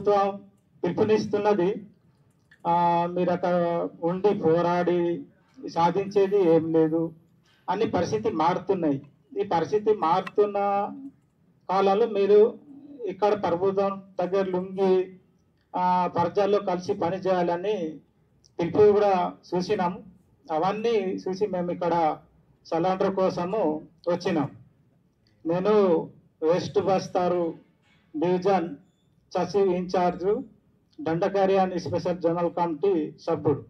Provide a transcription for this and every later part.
ప్రభుత్వం పిలుపునిస్తున్నది. మీరు అక్కడ ఉండి పోరాడి సాధించేది ఏం లేదు. అన్ని పరిస్థితి మారుతున్నాయి. ఈ పరిస్థితి మారుతున్న కాలంలో మీరు ఇక్కడ ప్రభుత్వం దగ్గర లుంగి ప్రజల్లో కలిసి పని చేయాలని పిలుపు కూడా చూసినాం. అవన్నీ చూసి మేము ఇక్కడ సలాండర్ కోసము వచ్చినాం. నేను వెస్ట్ బస్తారు డివిజన్ సచివ్ in charge Dandakaranya and special general committee సభ్యుడు.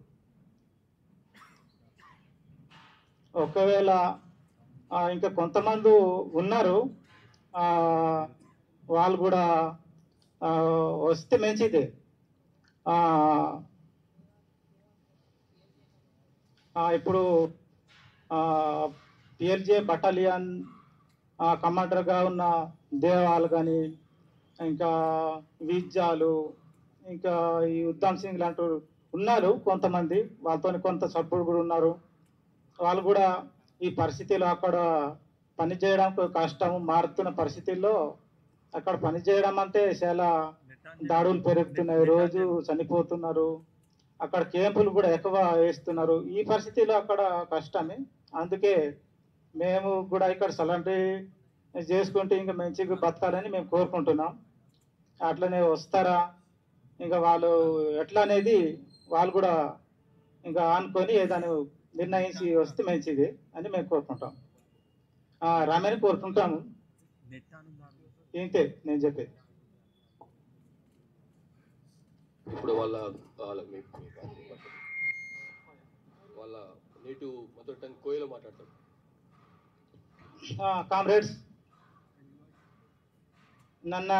ఒకవేళ ఇంకా కొంతమంది ఉన్నారు, వాళ్ళు కూడా వస్తే మంచిదే. ఇప్పుడు పిఎల్జే బటాలియన్ కమాండర్గా ఉన్న దేవాలు కానీ, ఇంకా విద్యాలు, ఇంకా ఈ ఉద్దమ్ సింగ్ లాంటి ఉన్నారు కొంతమంది. వాళ్ళతో కొంత సభ్యుడు కూడా ఉన్నారు. వాళ్ళు కూడా ఈ పరిస్థితిలో అక్కడ పనిచేయడం కష్టం, మారుతున్న పరిస్థితుల్లో అక్కడ పనిచేయడం అంటే చాలా దాడులు పెరుగుతున్నాయి, రోజు చనిపోతున్నారు, అక్కడ క్యాంపులు కూడా ఎక్కువ వేస్తున్నారు. ఈ పరిస్థితిలో అక్కడ కష్టమే. అందుకే మేము కూడా ఇక్కడ సలంటరీ చేసుకుంటే ఇంకా మంచిగా బతకాలని మేము కోరుకుంటున్నాం. అట్లనే వస్తారా, ఇంకా వాళ్ళు ఎట్లా అనేది వాళ్ళు కూడా ఇంకా అనుకొని ఏదైనా నిర్ణయించి వస్తే మంచిది అని మేము కోరుకుంటాం. రామని కోరుకుంటాము. ఇంతే నేను చెప్పేది. ఇప్పుడు వాళ్ళ నేటివ్ మదర్ టంగ్ కోయలో మాట్లాడతారు. కామ్రేడ్స్, ನನ್ನ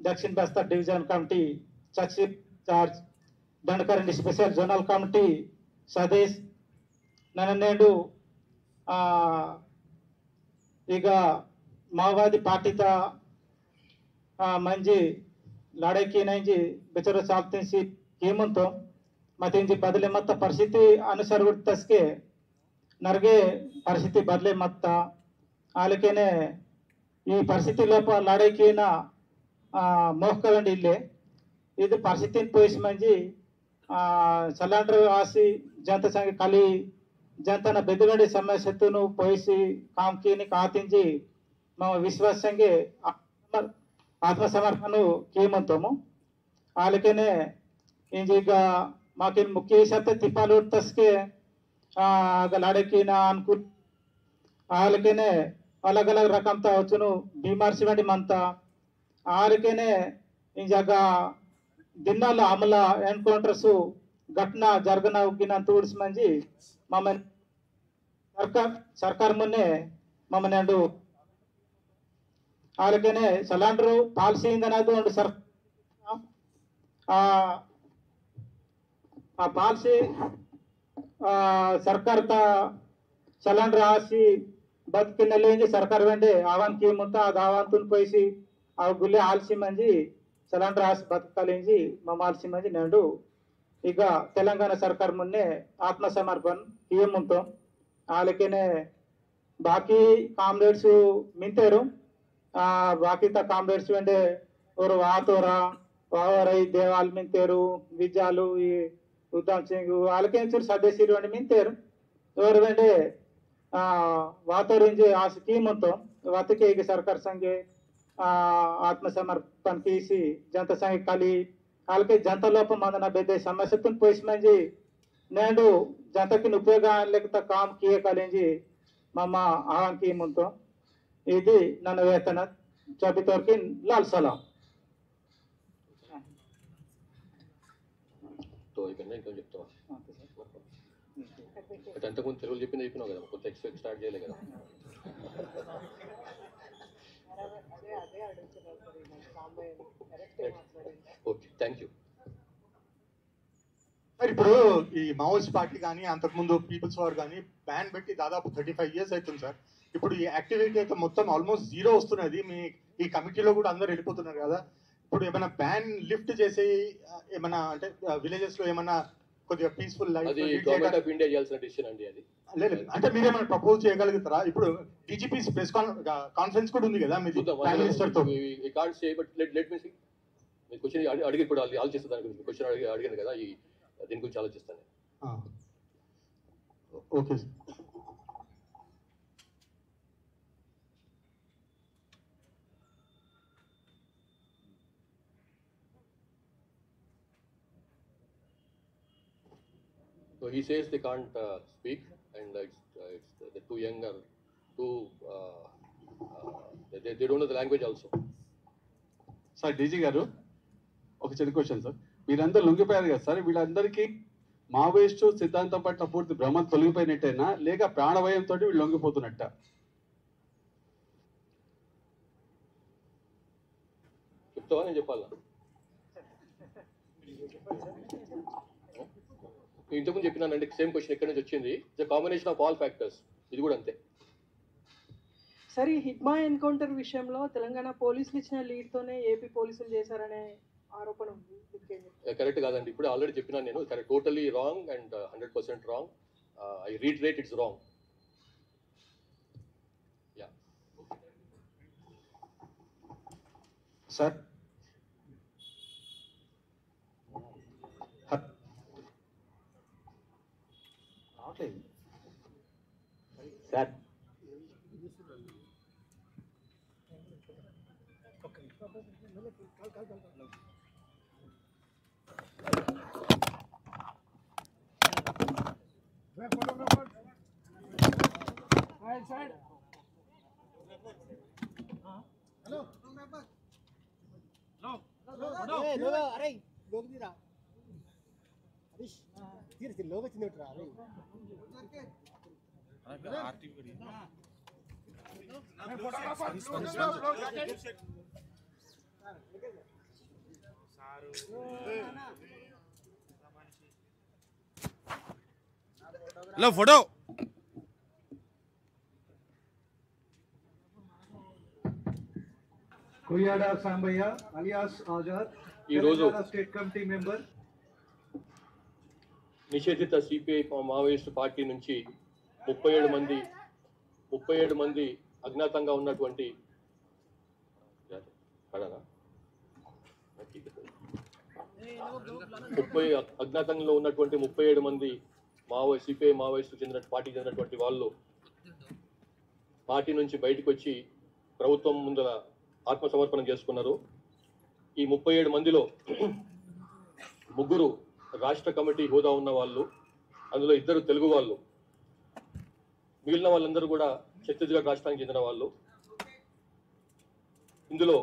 దక్షిణ బస్తర్ డివిజన్ కమిటీ సచివ్ charge Dandakaranya special zonal committee సదేశ్ ನನ್ನ నేడు ಈಗ ಮಾವೋವಾದಿ ಪಾರ್ಟಿತ ಮಂಜಿ ಲಡಾಕಿ ನಂಜಿ ಬೆಚರ ಸಾಲ್ತಿಸಿ ಕೇಮಂತೋ ಮತ್ತೆ ಇಂಜಿ ಬದಲೆ ಮತ್ತ ಪರಿಸ್ಥಿತಿ ಅನುಸಾರ ತಸ್ಕೆ ನರ್ಗೆ ಪರಿಸ್ಥಿತಿ ಬದಲೆ ಮತ್ತ ಆಲಕೆನೆ ಈ ಪರಿಸ್ಥಿತಿ ಲೋಪ ಲಡಾಕಿನ ಮೋಹಕರಂಡಿ ಇಲ್ಲೇ ಇದು ಪರಿಸ್ಥಿತಿನ ಪೋಯಿಸಿ ಮಂಜಿ ಸಲಾಂಡ್ರ ಆಸಿ ಜನತ ಸಂಘ ಕಲಿ जनता बेदगंडी समस्या पोसी काम की काती मम विश्वास संगे आत्मसमर्पण कियमंतमु आलकेने इंजीग माकिन मुख्य हिसाब तिप्पालू तस्के लाड़की अनुकूल आलकेने अलग अलग रकम वचुनु बीमार सिवंडी मंता आलकेने इंजाग दिनाल अमल एनकौंटर्स घटना जरगना उगिना तूड्स मंजी ममन सरकार मुन्ने ममन अंडू आलकेने सलांडर पालिसी इंदनादु सर आ पालिसी सरकार ता सलांडर आसी बदकिनले सरकार वेंडे आवान की मुंता आवान तुन पैसी आ गुल्ले आलसी मंजी सलांडर आसी बदकालेंजी ममालसी मंजी नेंडू ಈಗ ತೆಲಂಗಾಣ ಸರ್ಕಾರ ಮೊನ್ನೆ ಆತ್ಮಸಮರ್ಪಣ ಕಿಯಮಂತೋ ಆಲಕೆನೆ ಬಾಕಿ ಕಾಮ್ರೇಡ್ಸ್ ಮಿಂತೇರು ಬಾಕಿ ತ ಕಾಮ್ರೇಡ್ಸ್ ವೆಂಡೆ ಅವರು ವಾತೋರಾ ವಾವರೈ ದೇವಾಲ್ ಮಿಂತೇರು ವಿಜಾಲು ಈ ಉದ್ದಮ್ సింగ్ ಆಲಕೆ ಚೂರು ಸದಸ್ಯರು ವೆಂಡೆ ಮಿಂತೇರು ಅವರು ವೆಂಡೆ ವಾತೋರಿಂಜಿ ಆ ಕಿಯಮಂತೋ ವಾತಕೆ ಈಗ ಸರ್ಕಾರ ಸಂಘೆ आत्मसमर्पण कीसी जनता संघ कली आलके जनता लोप मंदना बेदे समस्या तुन पोइस मंजी नेंडू जनता की उपयोग लेकिन काम किए कलेंजी मम आवान की मुंतो इदी नन्न वेतन चबितोरकी लाल सलाम तो इकने इंको చెప్తావా అంటే అంతకుముందు తెలుగులో చెప్పింది చెప్పినావు కదా కొంత ఎక్స్పెక్ట్ స్టార్ట్ చేయలే కదా ఓకే థ్యాంక్ యూ సార్. ఇప్పుడు ఈ మావోయిస్ట్ పార్టీ కానీ అంతకుముందు పీపుల్స్ వార్ కానీ బ్యాన్ పెట్టి దాదాపు 35 years అవుతుంది సార్. ఇప్పుడు ఈ యాక్టివిటీ అయితే మొత్తం ఆల్మోస్ట్ జీరో వస్తున్నది. మీ ఈ కమిటీలో కూడా అందరు వెళ్ళిపోతున్నారు కదా. ఇప్పుడు ఏమైనా బ్యాన్ లిఫ్ట్ చేసి ఏమైనా అంటే విలేజెస్ లో ఏమైనా కొద్దిగా peaceful life government of India చేయాల్సిన డిసిషన్ అండి అది. లేదు అంటే మీరేమైనా ప్రపోజ్ చేయగలుగుతారా? ఇప్పుడు డీజీపీ ప్రెస్ కాన్ఫరెన్స్ కూడా ఉంది కదా మీ ప్రైమ్ మినిస్టర్ తో. We can't say but let me see question అడిగి ఇప్పుడు ఆలోచిస్తాను దాని గురించి క్వశ్చన్ అడిగాను కదా దీని గురించి ఆలోచిస్తాను. Okay sir. So he says they can't speak, and they're too young or too they don't know the language also. Sir DG గారు ఒక చిన్న క్వశ్చన్ సార్, మీరందరూ లొంగిపోయారు కదా సార్, వీళ్ళందరికీ మావోయిస్టు సిద్ధాంతం పట్ల పూర్తి భ్రమ తొలగిపోయినట్టేనా లేక ప్రాణభయంతో వీళ్ళు లొంగిపోతున్నట్ట? చెప్తావా నేను చెప్పాలా? ఇంతకుముందు చెప్పినానండి సేమ్ క్వశ్చన్ ఎక్కడి నుంచి వచ్చింది. It's combination of all factors. ఇది కూడా అంతే. సరే, ఈ హిడ్మా ఎన్కౌంటర్ విషయంలో తెలంగాణ పోలీసులు ఇచ్చిన లీడ్ తోనే ఏపీ పోలీసులు చేశారనే ఆరోపణ ఉంది. కరెక్ట్ కాదండి. ఇప్పుడు ఆల్రెడీ చెప్పినాను నేను. Correct, totally wrong and 100% wrong. I reiterate it's wrong. Yeah sir sir अरे लोग भी रहा धीरे से लोग चिन्ह रहा hello photo Koyyada Sambaiah alias Azad, ఈ రోజు స్టేట్ కమిటీ మెంబర్. నిషేధిత సిపిఐ మావోయిస్టు పార్టీ నుంచి 37 మంది అజ్ఞాతంగా ఉన్నటువంటి అజ్ఞాతంలో ఉన్నటువంటి 37 మంది సిపిఐ మావోయిస్టు పార్టీకి చెందినటువంటి వాళ్ళు పార్టీ నుంచి బయటకు వచ్చి ప్రభుత్వం ముందర ఆత్మసమర్పణ చేసుకున్నారు. ఈ 37 మందిలో 3 రాష్ట్ర కమిటీ హోదా ఉన్న వాళ్ళు, అందులో 2 తెలుగు వాళ్ళు, మిగిలిన వాళ్ళందరూ కూడా ఛత్తీస్గఢ్ రాష్ట్రానికి చెందిన వాళ్ళు. ఇందులో